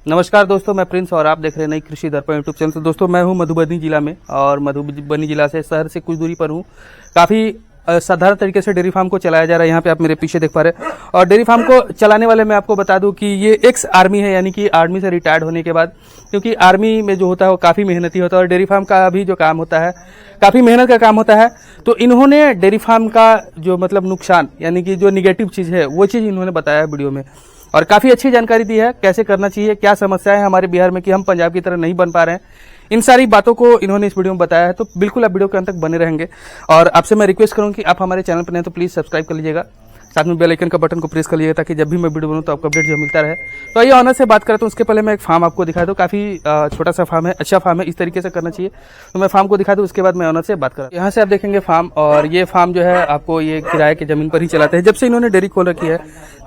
नमस्कार दोस्तों, मैं प्रिंस और आप देख रहे हैं नई कृषि दर्पण यूट्यूब चैनल। तो दोस्तों मैं हूं मधुबनी जिला में और मधुबनी जिला से शहर से कुछ दूरी पर हूं। काफ़ी साधारण तरीके से डेयरी फार्म को चलाया जा रहा है। यहाँ पे आप मेरे पीछे देख पा रहे हैं। और डेयरी फार्म को चलाने वाले मैं आपको बता दूं कि ये एक्स आर्मी है, यानी कि आर्मी से रिटायर्ड होने के बाद, क्योंकि आर्मी में जो होता है वो काफ़ी मेहनती होता है और डेयरी फार्म का भी जो काम होता है काफ़ी मेहनत का काम होता है। तो इन्होंने डेयरी फार्म का जो मतलब नुकसान, यानी कि जो निगेटिव चीज़ है वो चीज़ इन्होंने बताया है वीडियो में, और काफ़ी अच्छी जानकारी दी है कैसे करना चाहिए, क्या समस्याएं हैं हमारे बिहार में कि हम पंजाब की तरह नहीं बन पा रहे हैं। इन सारी बातों को इन्होंने इस वीडियो में बताया है। तो बिल्कुल आप वीडियो के अंत तक बने रहेंगे। और आपसे मैं रिक्वेस्ट करूं कि आप हमारे चैनल पर नहीं तो प्लीज़ सब्सक्राइब कर लीजिएगा, साथ में बेल आइकन का बटन को प्रेस कर लीजिएगा ताकि जब भी मैं वीडियो बनाऊं तो आपको अपडेट जो मिलता रहे। तो आइए ऑनर से बात करता हूं। उसके पहले मैं एक फार्म आपको दिखा दूं। काफ़ी छोटा सा फार्म है, अच्छा फार्म है, इस तरीके से करना चाहिए। तो मैं फार्म को दिखा दूं, उसके बाद मैं ऑनर से बात करूँ। यहाँ से आप देखेंगे फार्म, और ये फार्म जो है आपको ये किराए के ज़मीन पर ही चलाते हैं। जब से इन्होंने डेयरी खोल रखी है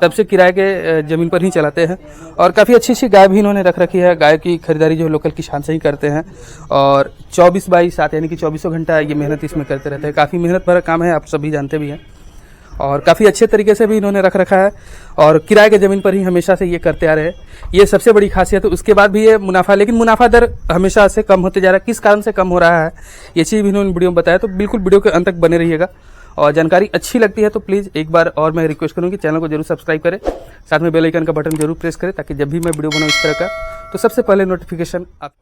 तब से किराए के ज़मीन पर ही चलाते हैं। और काफ़ी अच्छी अच्छी गाय भी इन्होंने रख रखी है। गाय की खरीदारी जो लोकल किसान से ही करते हैं और 24/7 यानी कि 24 घंटा ये मेहनत इसमें करते रहते हैं। काफ़ी मेहनत भरा काम है, आप सभी जानते भी हैं। और काफ़ी अच्छे तरीके से भी इन्होंने रख रखा है और किराए के ज़मीन पर ही हमेशा से ये करते आ रहे हैं। ये सबसे बड़ी खासियत है। उसके बाद भी ये मुनाफा, लेकिन मुनाफा दर हमेशा से कम होते जा रहा है। किस कारण से कम हो रहा है ये चीज़ भी इन्होंने वीडियो में बताया। तो बिल्कुल वीडियो के अंत तक बने रहिएगा। और जानकारी अच्छी लगती है तो प्लीज़ एक बार और मैं रिक्वेस्ट करूँगी चैनल को जरूर सब्सक्राइब करें, साथ में बेल आइकन का बटन जरूर प्रेस करें ताकि जब भी मैं वीडियो बनाऊँ इस तरह का तो सबसे पहले नोटिफिकेशन आप।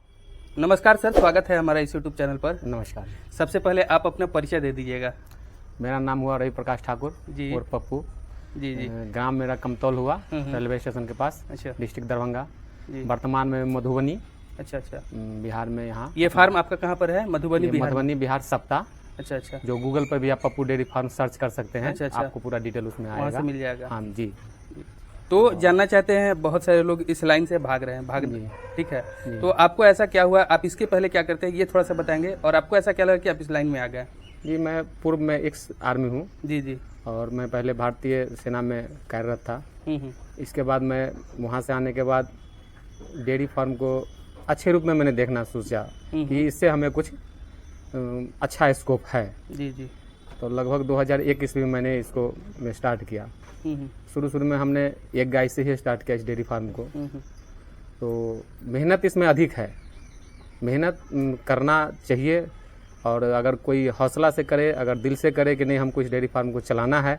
नमस्कार सर, स्वागत है हमारा इस यूट्यूब चैनल पर। नमस्कार। सबसे पहले आप अपना परिचय दे दीजिएगा। मेरा नाम हुआ रवि प्रकाश ठाकुर जी। और पप्पू। जी जी। ग्राम मेरा कमतौल हुआ, रेलवे स्टेशन के पास, अच्छा। डिस्ट्रिक्ट दरभंगा। जी। वर्तमान में मधुबनी, अच्छा अच्छा। बिहार में। यहाँ ये फार्म आपका कहाँ पर है? मधुबनी बिहार? मधुबनी बिहार सप्ताह। अच्छा अच्छा। जो गूगल पर भी आप पप्पू डेयरी फार्म सर्च कर सकते हैं। अच्छा अच्छा। आपको पूरा डिटेल उसमें आएगा, वहाँ से मिल जाएगा। हाँ जी। तो जानना चाहते हैं, बहुत सारे लोग इस लाइन से भाग रहे हैं, ठीक है। तो आपको ऐसा क्या हुआ, आप इसके पहले क्या करते हैं ये थोड़ा सा बताएंगे, और आपको ऐसा क्या लगा कि आप इस लाइन में आ गए? जी, मैं पूर्व में एक्स आर्मी हूँ। जी जी। और मैं पहले भारतीय सेना में कार्यरत था। इसके बाद मैं वहाँ से आने के बाद डेयरी फार्म को अच्छे रूप में मैंने देखना सोचा कि इससे हमें कुछ अच्छा स्कोप है। जी जी। तो लगभग 2001 ईस्वी में मैंने इसको स्टार्ट किया। शुरू में हमने एक गाय से ही स्टार्ट किया इस डेयरी फार्म को। तो मेहनत इसमें अधिक है, मेहनत करना चाहिए। और अगर कोई हौसला से करे, अगर दिल से करे कि नहीं हमको इस डेयरी फार्म को चलाना है,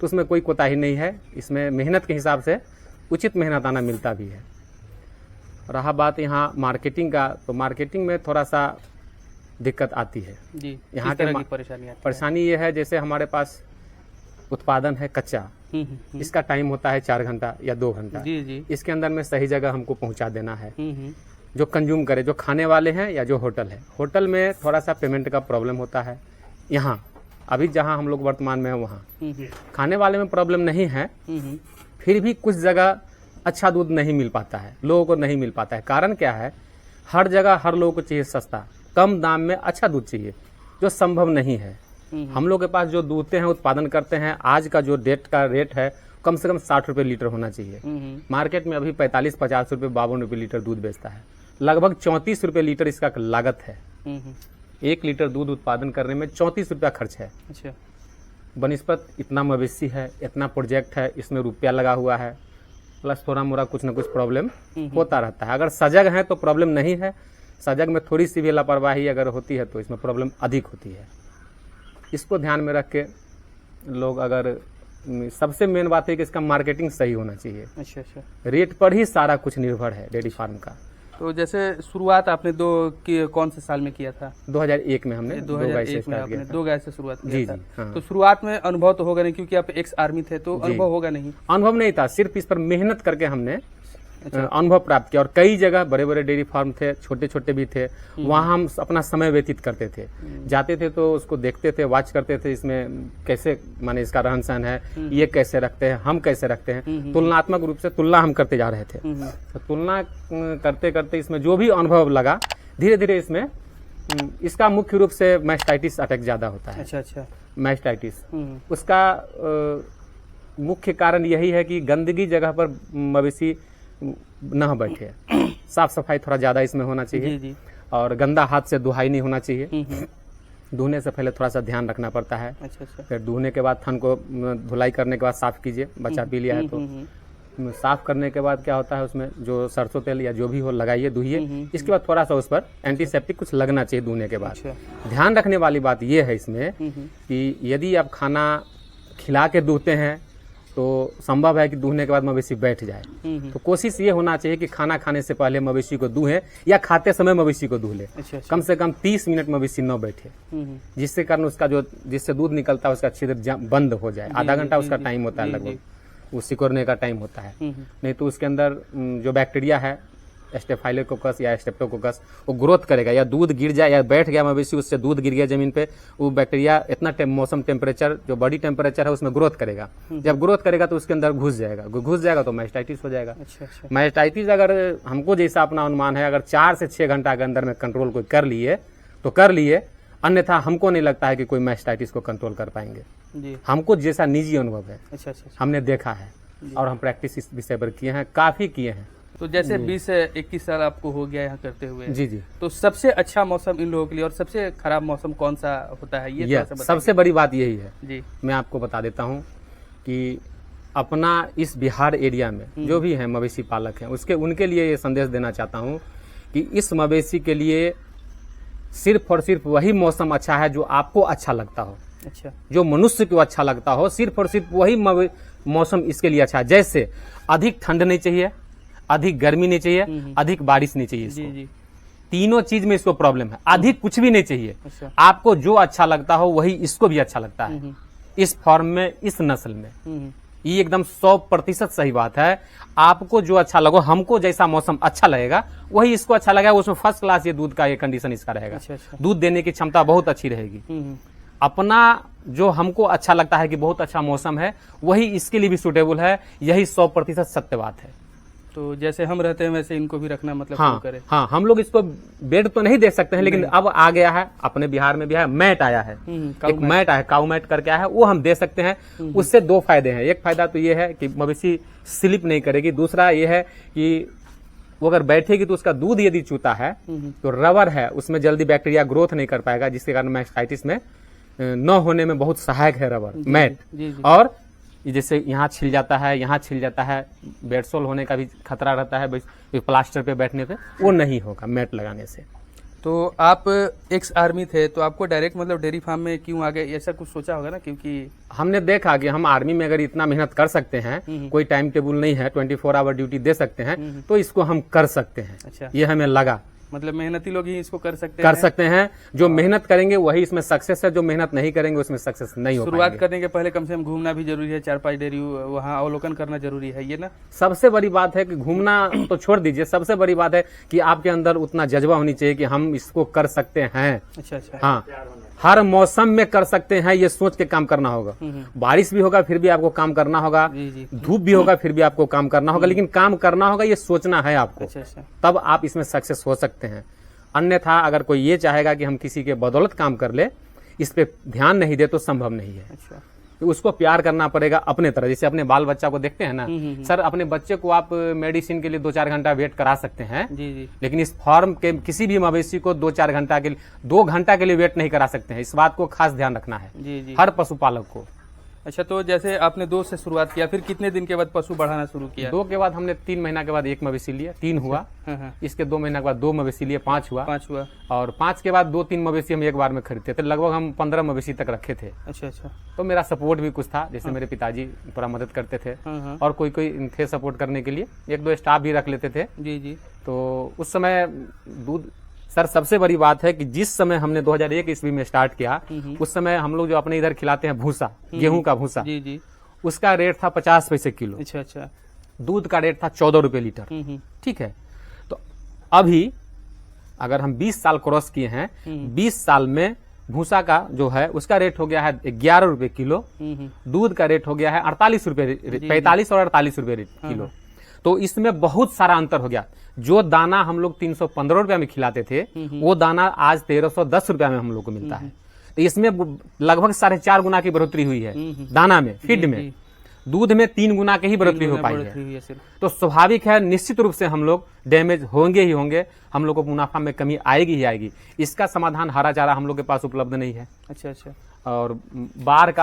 तो उसमें कोई कोताही नहीं है। इसमें मेहनत के हिसाब से उचित मेहनत आना मिलता भी है। रहा बात यहाँ मार्केटिंग का, तो मार्केटिंग में थोड़ा सा दिक्कत आती है जी। यहाँ की परेशानी ये है, जैसे हमारे पास उत्पादन है कच्चा, इसका टाइम होता है 4 घंटा या 2 घंटा। जी जी। इसके अंदर में सही जगह हमको पहुँचा देना है। जो कंज्यूम करे, जो खाने वाले हैं या जो होटल है, होटल में थोड़ा सा पेमेंट का प्रॉब्लम होता है। यहाँ अभी जहाँ हम लोग वर्तमान में है वहाँ खाने वाले में प्रॉब्लम नहीं है, फिर भी कुछ जगह अच्छा दूध नहीं मिल पाता है, लोगों को नहीं मिल पाता है। कारण क्या है? हर जगह हर लोगों को चाहिए सस्ता, कम दाम में अच्छा दूध चाहिए, जो संभव नहीं है। हम लोग के पास जो दूधते हैं, उत्पादन करते हैं, आज का जो डेट का रेट है कम से कम 60 रुपये लीटर होना चाहिए। मार्केट में अभी 45-50 रुपये, 52 रुपये लीटर दूध बेचता है। लगभग 34 रुपये लीटर इसका लागत है। 1 लीटर दूध उत्पादन करने में 34 रुपया खर्च है। अच्छा। बनिस्पत इतना मवेशी है, इतना प्रोजेक्ट है, इसमें रुपया लगा हुआ है, प्लस थोड़ा मोड़ा कुछ ना कुछ प्रॉब्लम होता रहता है। अगर सजग है तो प्रॉब्लम नहीं है, सजग में थोड़ी सी भी लापरवाही अगर होती है तो इसमें प्रॉब्लम अधिक होती है। इसको ध्यान में रख के लोग, अगर सबसे मेन बात है कि इसका मार्केटिंग सही होना चाहिए। अच्छा अच्छा। रेट पर ही सारा कुछ निर्भर है डेयरी फार्म का। तो जैसे शुरुआत आपने कौन से साल में किया था? 2001 में हमने 2001 में आपने 2 गाय से शुरुआत किया था। हाँ। तो शुरुआत में अनुभव तो होगा नहीं, क्योंकि आप एक्स आर्मी थे, तो अनुभव होगा नहीं? अनुभव नहीं था, सिर्फ इस पर मेहनत करके हमने अनुभव प्राप्त किया। और कई जगह बड़े बड़े डेयरी फार्म थे, छोटे छोटे भी थे, वहाँ हम अपना समय व्यतीत करते थे। जाते थे तो उसको देखते थे, वॉच करते थे, इसमें कैसे माने इसका रहन सहन है, ये कैसे रखते हैं, हम कैसे रखते हैं। तुलनात्मक रूप से तुलना हम करते जा रहे थे। तो तुलना करते करते इसमें जो भी अनुभव लगा, धीरे धीरे इसमें इसका मुख्य रूप से मैस्टाइटिस अटैक ज्यादा होता है। अच्छा अच्छा। मैस्टाइटिस, उसका मुख्य कारण यही है कि गंदगी जगह पर मवेशी न बैठे। साफ सफाई थोड़ा ज्यादा इसमें होना चाहिए। जी जी। और गंदा हाथ से दुहाई नहीं होना चाहिए। धोने से पहले थोड़ा सा ध्यान रखना पड़ता है। अच्छा अच्छा। फिर धोने के बाद थन को धुलाई करने के बाद साफ कीजिए, बच्चा पी लिया है तो। साफ करने के बाद क्या होता है उसमें जो सरसों तेल या जो भी हो लगाइए, धुइए। इसके बाद थोड़ा सा उस पर एंटीसेप्टिक कुछ लगना चाहिए धोने के बाद। ध्यान रखने वाली बात यह है इसमें कि यदि आप खाना खिला के धोते हैं तो संभव है कि दूहने के बाद मवेशी बैठ जाए। तो कोशिश ये होना चाहिए कि खाना खाने से पहले मवेशी को दूहें या खाते समय मवेशी को दूह ले। कम से कम 30 मिनट मवेशी न बैठे, जिससे कारण उसका जिससे दूध निकलता है उसका छिद्र बंद हो जाए। आधा घंटा उसका टाइम होता है लगभग, वो सिकुड़ने का टाइम होता है। नहीं तो उसके अंदर जो बैक्टीरिया है स्टेफाइलोकोकस या स्ट्रेप्टोकोकस वो ग्रोथ करेगा, या दूध गिर जाए या बैठ गया मवेशी, उससे दूध गिर गया जमीन पे, वो बैक्टीरिया इतना मौसम टेम्परेचर जो बॉडी टेम्परेचर है उसमें ग्रोथ करेगा। जब ग्रोथ करेगा तो उसके अंदर घुस जाएगा तो मैस्टाइटिस हो जाएगा। मैस्टाइटिस अगर हमको जैसा अपना अनुमान है, अगर 4 से 6 घंटा के अंदर में कंट्रोल कोई कर लिए तो कर लिए, अन्यथा हमको नहीं लगता है कि कोई मैस्टाइटिस को कंट्रोल कर पाएंगे। हमको जैसा निजी अनुभव है, हमने देखा है और हम प्रैक्टिस इस विषय पर किए हैं, काफी किए हैं। तो जैसे 20 से 21 साल आपको हो गया यहाँ करते हुए, जी, तो सबसे अच्छा मौसम इन लोगों के लिए और सबसे खराब मौसम कौन सा होता है, ये सबसे बड़ी बात यही है जी। मैं आपको बता देता हूँ कि अपना इस बिहार एरिया में जो भी है मवेशी पालक हैं, उनके लिए ये संदेश देना चाहता हूँ कि इस मवेशी के लिए सिर्फ और सिर्फ वही मौसम अच्छा है जो आपको अच्छा लगता हो। अच्छा, जो मनुष्य को अच्छा लगता हो, सिर्फ और सिर्फ वही मौसम इसके लिए अच्छा है। जैसे अधिक ठंड नहीं चाहिए, अधिक गर्मी नहीं चाहिए, अधिक बारिश नहीं चाहिए इसको। जी। तीनों चीज में इसको प्रॉब्लम है। अधिक कुछ भी नहीं चाहिए। अच्छा। आपको जो अच्छा लगता हो वही इसको भी अच्छा लगता है, इस फॉर्म में, इस नस्ल में। ये एकदम 100% सही बात है। आपको जो अच्छा लगो, हमको जैसा मौसम अच्छा लगेगा वही इसको अच्छा लगेगा। उसमें फर्स्ट क्लास ये दूध का ये कंडीशन इसका रहेगा। अच्छा। दूध देने की क्षमता बहुत अच्छी रहेगी। अपना जो हमको अच्छा लगता है कि बहुत अच्छा मौसम है, वही इसके लिए भी सुटेबल है। यही 100% सत्य बात है। तो जैसे हम रहते हैं वैसे इनको भी रखना मतलब शुरू करें। हाँ, हम लोग इसको बेड तो नहीं देख सकते हैं, लेकिन अब आ गया है, अपने बिहार में भी है, मैट आया है, एक मैट आया है, काऊ मैट करके आया है, वो हम दे सकते हैं। उससे 2 फायदे हैं। एक फायदा तो ये है कि मवेशी स्लिप नहीं करेगी। दूसरा ये है कि वो अगर बैठेगी तो उसका दूध यदि चूता है तो रबर है, उसमें जल्दी बैक्टीरिया ग्रोथ नहीं कर पाएगा, जिसके कारण मैस्टाइटिस में न होने में बहुत सहायक है रबर मैट। और जैसे यहाँ छिल जाता है, यहाँ छिल जाता है, बेडसोल होने का भी खतरा रहता है प्लास्टर पे बैठने पे, वो नहीं होगा मैट लगाने से। तो आप एक्स आर्मी थे, तो आपको डायरेक्ट मतलब डेयरी फार्म में क्यों आ गए, ऐसा कुछ सोचा होगा ना? क्योंकि हमने देखा कि हम आर्मी में अगर इतना मेहनत कर सकते हैं, कोई टाइम टेबल नहीं है, 24 आवर ड्यूटी दे सकते हैं, तो इसको हम कर सकते हैं। अच्छा, ये हमें लगा। मतलब मेहनती लोग ही इसको कर सकते हैं। जो मेहनत करेंगे वही इसमें सक्सेस है, जो मेहनत नहीं करेंगे उसमें सक्सेस नहीं हो शुरुआत करने के पहले कम से कम घूमना भी जरूरी है, 4-5 डेयरी वहाँ अवलोकन करना जरूरी है, ये ना सबसे बड़ी बात है। कि घूमना तो छोड़ दीजिए, सबसे बड़ी बात है कि आपके अंदर उतना जज्बा होनी चाहिए कि हम इसको कर सकते हैं। अच्छा। हाँ, हर मौसम में कर सकते हैं, ये सोच के काम करना होगा। बारिश भी होगा फिर भी आपको काम करना होगा, धूप भी होगा फिर भी आपको काम करना होगा, लेकिन काम करना होगा, ये सोचना है आपको। अच्छा। तब तब आप इसमें सक्सेस हो सकते हैं। अन्यथा अगर कोई ये चाहेगा कि हम किसी के बदौलत काम कर ले, इस पे ध्यान नहीं दे, तो संभव नहीं है। अच्छा। तो उसको प्यार करना पड़ेगा अपने तरह। जैसे अपने बाल बच्चा को देखते हैं ना, सर अपने बच्चे को आप मेडिसिन के लिए 2-4 घंटा वेट करा सकते हैं, जी। लेकिन इस फॉर्म के किसी भी मवेशी को 2-4 घंटा के लिए, 2 घंटा के लिए वेट नहीं करा सकते हैं। इस बात को खास ध्यान रखना है जी। हर पशुपालक को। अच्छा, तो जैसे आपने 2 से शुरुआत किया, फिर कितने दिन के बाद पशु बढ़ाना शुरू किया? 2 के बाद हमने 3 महीना के बाद 1 मवेशी लिया, 3 हुआ। इसके 2 महीना के बाद 2 मवेशी लिए, 5 हुआ। और 5 के बाद 2-3 मवेशी हम एक बार में खरीदते थे। लगभग हम 15 मवेशी तक रखे थे। अच्छा। तो मेरा सपोर्ट भी कुछ था, जैसे मेरे पिताजी पूरा मदद करते थे, और कोई थे सपोर्ट करने के लिए, 1-2 स्टाफ भी रख लेते थे। जी। तो उस समय दूध, सर सबसे बड़ी बात है कि जिस समय हमने 2001 ईस्वी में स्टार्ट किया, उस समय हम लोग जो अपने इधर खिलाते हैं भूसा, गेहूं का भूसा, जी, उसका रेट था 50 पैसे किलो। अच्छा। दूध का रेट था 14 रुपए लीटर। ठीक है। तो अभी अगर हम 20 साल क्रॉस किए हैं, 20 साल में भूसा का जो है उसका रेट हो गया है 11 रुपए किलो, दूध का रेट हो गया है 48 रुपए, 45 और 48 रुपए किलो। तो इसमें बहुत सारा अंतर हो गया। जो दाना हम लोग 315 रुपया में खिलाते थे, वो दाना आज 1310 रुपया में हम लोग को मिलता है। तो इसमें लगभग 4.5 गुना की बढ़ोतरी हुई है दाना में, फीड में। दूध में 3 गुना की ही बढ़ोतरी हो पाई है। तो स्वाभाविक है, निश्चित रूप से हम लोग डैमेज होंगे ही होंगे, हम लोग को मुनाफा में कमी आएगी ही आएगी। इसका समाधान हरा चारा हम लोग के पास उपलब्ध नहीं है। अच्छा। और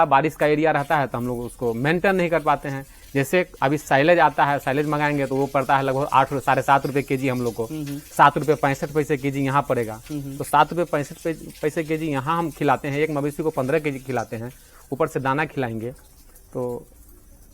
बारिश का एरिया रहता है तो हम लोग उसको मेंटेन नहीं कर पाते हैं। जैसे अभी साइलेज आता है, साइलेज मंगाएंगे तो वो पड़ता है लगभग 8 साढ़े 7 रुपये के जी हम लोग को, 7 रुपये 65 पैसे के जी यहाँ पड़ेगा। तो 7 रुपये 65 पैसे के जी यहाँ हम खिलाते हैं, एक मवेशी को 15 के जी खिलाते हैं, ऊपर से दाना खिलाएंगे तो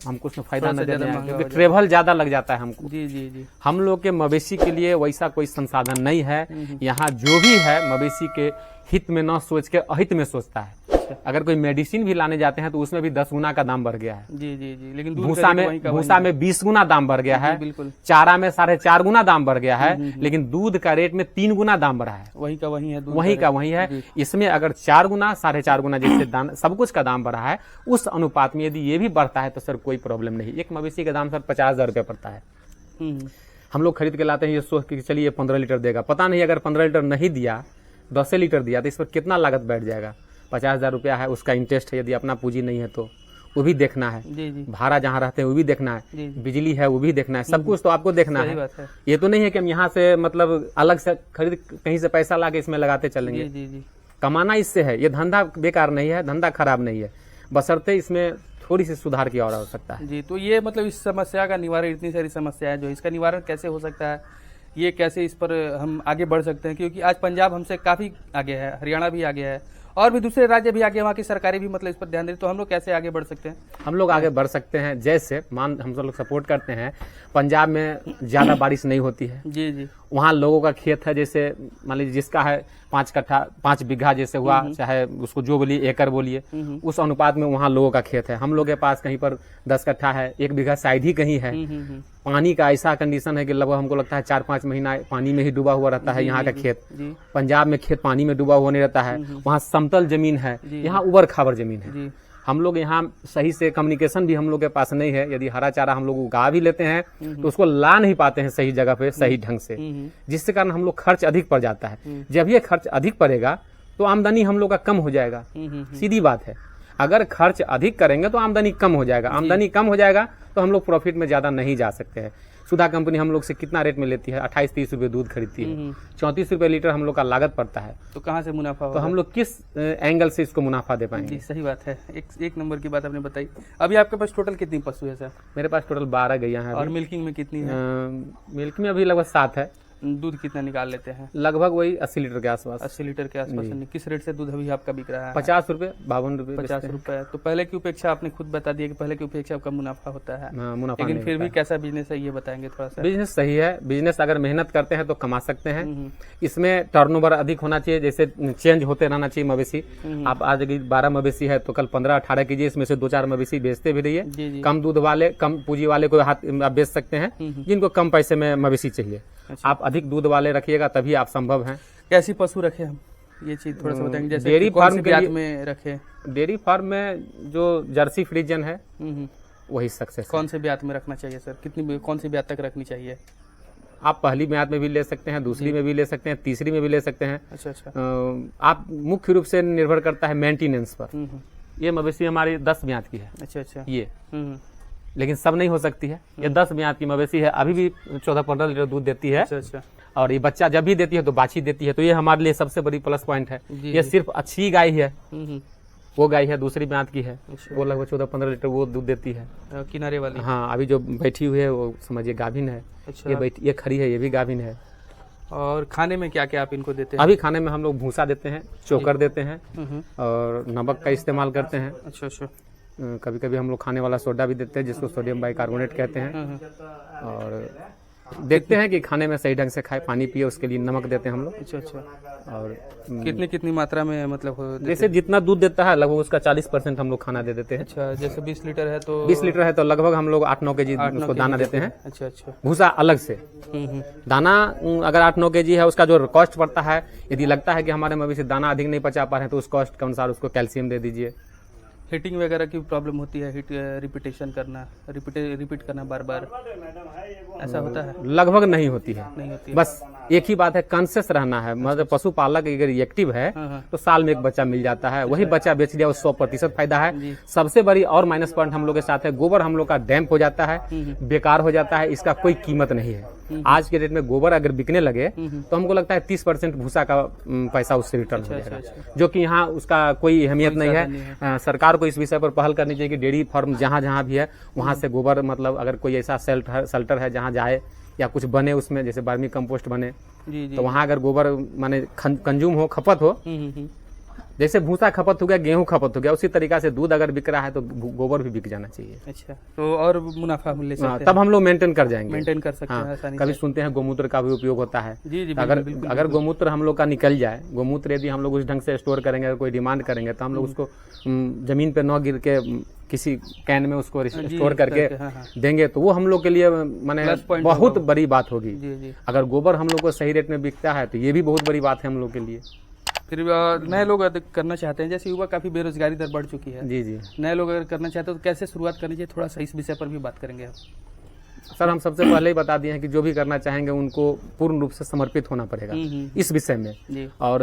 हमको उसमें फायदा न देना है, क्योंकि ट्रेवल ज्यादा लग जाता है हमको। जी जी जी। हम लोग के मवेशी के लिए वैसा कोई संसाधन नहीं है। यहाँ जो भी है मवेशी के हित में न सोच के अहित में सोचता है। अगर कोई मेडिसिन भी लाने जाते हैं तो उसमें भी 10 गुना का दाम बढ़ गया है। जी जी जी। लेकिन भूसा में 20 गुना दाम बढ़ गया है, बिल्कुल। चारा में 4.5 गुना दाम बढ़ गया है, लेकिन दूध का रेट में 3 गुना दाम बढ़ा है। वही का वही है, वही का वही है। इसमें अगर 4 गुना 4.5 गुना जैसे सब कुछ का दाम बढ़ा है, उस अनुपात में यदि ये भी बढ़ता है तो सर कोई प्रॉब्लम नहीं। एक मवेशी का दाम सर 50,000 रुपये पड़ता है। हम लोग खरीद के लाते हैं ये सोच के चलिए 15 लीटर देगा, पता नहीं अगर 15 लीटर नहीं दिया, 10 लीटर दिया तो इस पर कितना लागत बैठ जाएगा। 50,000 रुपया है, उसका इंटरेस्ट है, यदि अपना पूंजी नहीं है तो वो भी देखना है। जी जी। भाड़ा जहाँ रहते हैं वो भी देखना है, जी। बिजली है वो भी देखना है, सब कुछ तो आपको देखना सही है। बात है। ये तो नहीं है कि हम यहाँ से मतलब अलग से खरीद कहीं से पैसा ला के इसमें लगाते चलेंगे। जी जी जी। कमाना इससे है, ये धंधा बेकार नहीं है, धंधा खराब नहीं है, बशर्ते इसमें थोड़ी सी सुधार की और आवश्यकता है। जी, तो ये मतलब इस समस्या का निवारण, इतनी सारी समस्या है जो इसका निवारण कैसे हो सकता है, ये कैसे इस पर हम आगे बढ़ सकते हैं, क्योंकि आज पंजाब हमसे काफी आगे है, हरियाणा भी आगे है और भी दूसरे राज्य भी आगे, वहाँ की सरकारें भी मतलब इस पर ध्यान दे, तो हम लोग कैसे आगे बढ़ सकते हैं? हम लोग आगे बढ़ सकते हैं जैसे हम सब लोग सपोर्ट करते हैं। पंजाब में ज्यादा बारिश नहीं होती है, जी जी। वहाँ लोगों का खेत है, जैसे मान लीजिए जिसका है 5 कट्ठा 5 बीघा जैसे हुआ, चाहे उसको जो बोलिए एकड़ बोलिए, उस अनुपात में वहाँ लोगों का खेत है। हम लोग के पास कहीं पर 10 कट्ठा है, 1 बीघा साइड ही कहीं है। पानी का ऐसा कंडीशन है कि लगभग हमको लगता है 4-5 महीना पानी में ही डूबा हुआ रहता है यहाँ का खेत। पंजाब में खेत पानी में डूबा हुआ नहीं रहता है, वहाँ समतल जमीन है, यहाँ उबड़ खाबड़ जमीन है। हम लोग यहाँ सही से कम्युनिकेशन भी हम लोग के पास नहीं है। यदि हरा चारा हम लोग उगा भी लेते हैं तो उसको ला नहीं पाते हैं सही जगह पे सही ढंग से, जिसके कारण हम लोग खर्च अधिक पड़ जाता है। जब ये खर्च अधिक पड़ेगा तो आमदनी हम लोग का कम हो जाएगा, सीधी बात है। अगर खर्च अधिक करेंगे तो आमदनी कम हो जाएगा, आमदनी कम हो जाएगा तो हम लोग प्रॉफिट में ज्यादा नहीं जा सकते हैं। सुधा कंपनी हम लोग से कितना रेट में लेती है? 28-30 रुपये दूध खरीदती है, 34 रुपये लीटर हम लोग का लागत पड़ता है। तो कहाँ से मुनाफा तो हम लोग किस एंगल से इसको मुनाफा दे पाएंगे? जी सही बात है, एक नंबर की बात आपने बताई। अभी आपके पास टोटल कितनी पशु है सर? मेरे पास टोटल 12 गैया है। और मिल्किंग में कितनी है? मिल्क में अभी लगभग 7 है। दूध कितना निकाल लेते हैं? लगभग वही 80 लीटर के आसपास। 80 लीटर के आसपास। किस रेट से दूध अभी आपका बिक रहा है? 50 रुपये, 52 रुपये। 50 रुपये। तो पहले की उपेक्षा आपने खुद बता दिया कि पहले की उपेक्षा आपका मुनाफा होता है, मुनाफा, लेकिन फिर भी कैसा बिजनेस है ये बताएंगे थोड़ा सा। बिजनेस सही है, बिजनेस अगर मेहनत करते हैं तो कमा सकते हैं। इसमें टर्नओवर अधिक होना चाहिए, जैसे चेंज होते रहना चाहिए मवेशी। आप आज 12 मवेशी है तो कल 15-18 कीजिए, इसमें से 2-4 मवेशी बेचते भी रहिए। कम दूध वाले, कम पूंजी वाले को हाथ आप बेच सकते हैं, जिनको कम पैसे में मवेशी चाहिए। आप अधिक दूध वाले रखिएगा तभी आप संभव हैं। कैसी पशु रखे हम, ये चीज थोड़ा सा बताएंगे। जैसे डेयरी फार्म के लिए में रखे, डेयरी फार्म में जो जर्सी फ्रीजन है वही सक्सेस। कौन से ब्यात में रखना चाहिए सर? कितनी, कौन सी ब्यात तक रखनी चाहिए? आप पहली ब्यात में भी ले सकते हैं, दूसरी में भी ले सकते हैं, तीसरी में भी ले सकते हैं। अच्छा अच्छा। आप मुख्य रूप से निर्भर करता है मेंटेनेंस पर। ये मवेशी हमारी 10 ब्यात की है। अच्छा अच्छा। ये लेकिन सब नहीं हो सकती है। ये 10 ब्यात की मवेशी है, अभी भी 14-15 लीटर दूध देती है। अच्छा अच्छा। और ये बच्चा जब भी देती है तो बाछी देती है, तो ये हमारे लिए सबसे बड़ी प्लस पॉइंट है। ये सिर्फ अच्छी गाय है, वो गाय है दूसरी ब्यात की है, वो लगभग 14-15 लीटर वो दूध देती है। किनारे वाली? हाँ, अभी जो बैठी हुई है वो समझिए गाभिन है। अच्छा। ये खड़ी है, ये भी गाभिन है। और खाने में क्या क्या आप इनको देते हैं? अभी खाने में हम लोग भूसा देते हैं, चोकर देते हैं और नमक का इस्तेमाल करते हैं। अच्छा अच्छा। कभी कभी हम लोग खाने वाला सोडा भी देते हैं, जिसको सोडियम बाइकार्बोनेट कहते हैं। और देखते हैं कि खाने में सही ढंग से खाए, पानी पिए, उसके लिए नमक देते हैं हम लोग। अच्छा अच्छा। और कितनी मात्रा में मतलब जैसे जितना दूध देता है लगभग उसका 40% हम लोग खाना दे देते हैं। अच्छा, जैसे 20 लीटर है तो 20 लीटर है तो लगभग हम लोग 8-9 केजी उसको दाना देते हैं। अच्छा अच्छा। भूसा अलग से। दाना अगर 8-9 केजी है, उसका जो कॉस्ट पड़ता है, यदि लगता है कि हमारे मवेशी दाना अधिक नहीं पचा पा रहे हैं तो उस कॉस्ट के अनुसार उसको कैल्शियम दे दीजिए। हीटिंग वगैरह की प्रॉब्लम होती है, रिपीटेशन करना, रिपीट करना बार बार, ऐसा होता है? लगभग नहीं होती है, नहीं होती है। बस एक ही बात है, कॉन्शियस रहना है। मतलब पशुपालक अगर एक्टिव है तो साल में एक बच्चा मिल जाता है, वही बच्चा बेच लिया, वो 100% फायदा है। सबसे बड़ी और माइनस पॉइंट हम लोग के साथ है, गोबर हम लोग का डैम्प हो जाता है, बेकार हो जाता है, इसका कोई कीमत नहीं है। आज के डेट में गोबर अगर बिकने लगे तो हमको लगता है 30% भूसा का पैसा उससे रिटर्न हो जाएगा, जो कि यहाँ उसका कोई अहमियत नहीं है। सरकार को इस विषय पर पहल करनी चाहिए कि डेयरी फार्म जहाँ जहाँ भी है वहाँ से गोबर, मतलब अगर कोई ऐसा शेल्टर है जहाँ जाए या कुछ बने उसमें, जैसे वर्मी कंपोस्ट बने, तो वहाँ अगर गोबर माने कंज्यूम हो, खपत हो, जैसे भूसा खपत हो गया, गेहूं खपत हो गया, उसी तरीका से दूध अगर बिक रहा है तो गोबर भी बिक जाना चाहिए। अच्छा, तो और मुनाफा मिलने से तब हम लोग मेंटेन कर जाएंगे, मेंटेन कर सकते हैं आसानी से। कभी सुनते हैं गोमूत्र का भी उपयोग होता है। जी, अगर गोमूत्र हम लोग का निकल जाए, गोमूत्र यदि हम लोग उस ढंग से स्टोर करेंगे, अगर कोई डिमांड करेंगे तो हम लोग उसको जमीन पे न गिर के किसी कैन में उसको स्टोर करके देंगे, तो वो हम लोग के लिए माने बहुत बड़ी बात होगी। अगर गोबर हम लोग को सही रेट में बिकता है तो ये भी बहुत बड़ी बात है हम लोग के लिए। फिर नए लोग करना चाहते हैं, जैसे युवा काफी बेरोजगारी दर बढ़ चुकी है, जी, नए लोग अगर करना चाहते हैं तो कैसे शुरुआत करनी चाहिए, थोड़ा सा इस विषय पर भी बात करेंगे आप। सर, हम सबसे पहले ही बता दिए हैं कि जो भी करना चाहेंगे उनको पूर्ण रूप से समर्पित होना पड़ेगा इस विषय में, और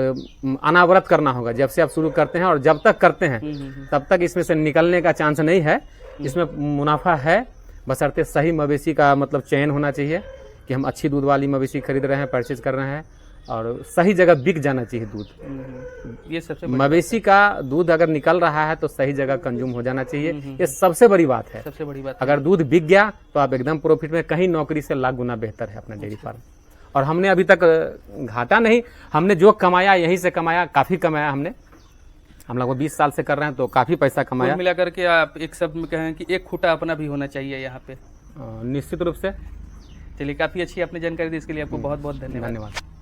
अनावरत करना होगा। जब से आप शुरू करते हैं और जब तक करते हैं तब तक इसमें से निकलने का चांस नहीं है। इसमें मुनाफा है, बशर्ते सही मवेशी का मतलब चयन होना चाहिए कि हम अच्छी दूध वाली मवेशी खरीद रहे हैं, परचेज कर रहे हैं, और सही जगह बिक जाना चाहिए दूध। ये सबसे मवेशी का दूध अगर निकल रहा है तो सही जगह कंज्यूम हो जाना चाहिए, ये सबसे बड़ी बात है। सबसे बड़ी बात अगर दूध बिक गया तो आप एकदम प्रॉफिट में, कहीं नौकरी से लाख गुना बेहतर है अपना डेयरी फार्म। और हमने अभी तक घाटा नहीं, हमने जो कमाया यहीं से कमाया, काफी कमाया हमने। हम लोग 20 साल से कर रहे हैं तो काफी पैसा कमाया। मिला करके आप एक शब्द में कहें कि एक खूटा अपना भी होना चाहिए यहाँ पे। निश्चित रूप से। चलिए, काफी अच्छी आपने जानकारी दी, इसके लिए आपको बहुत बहुत धन्यवाद।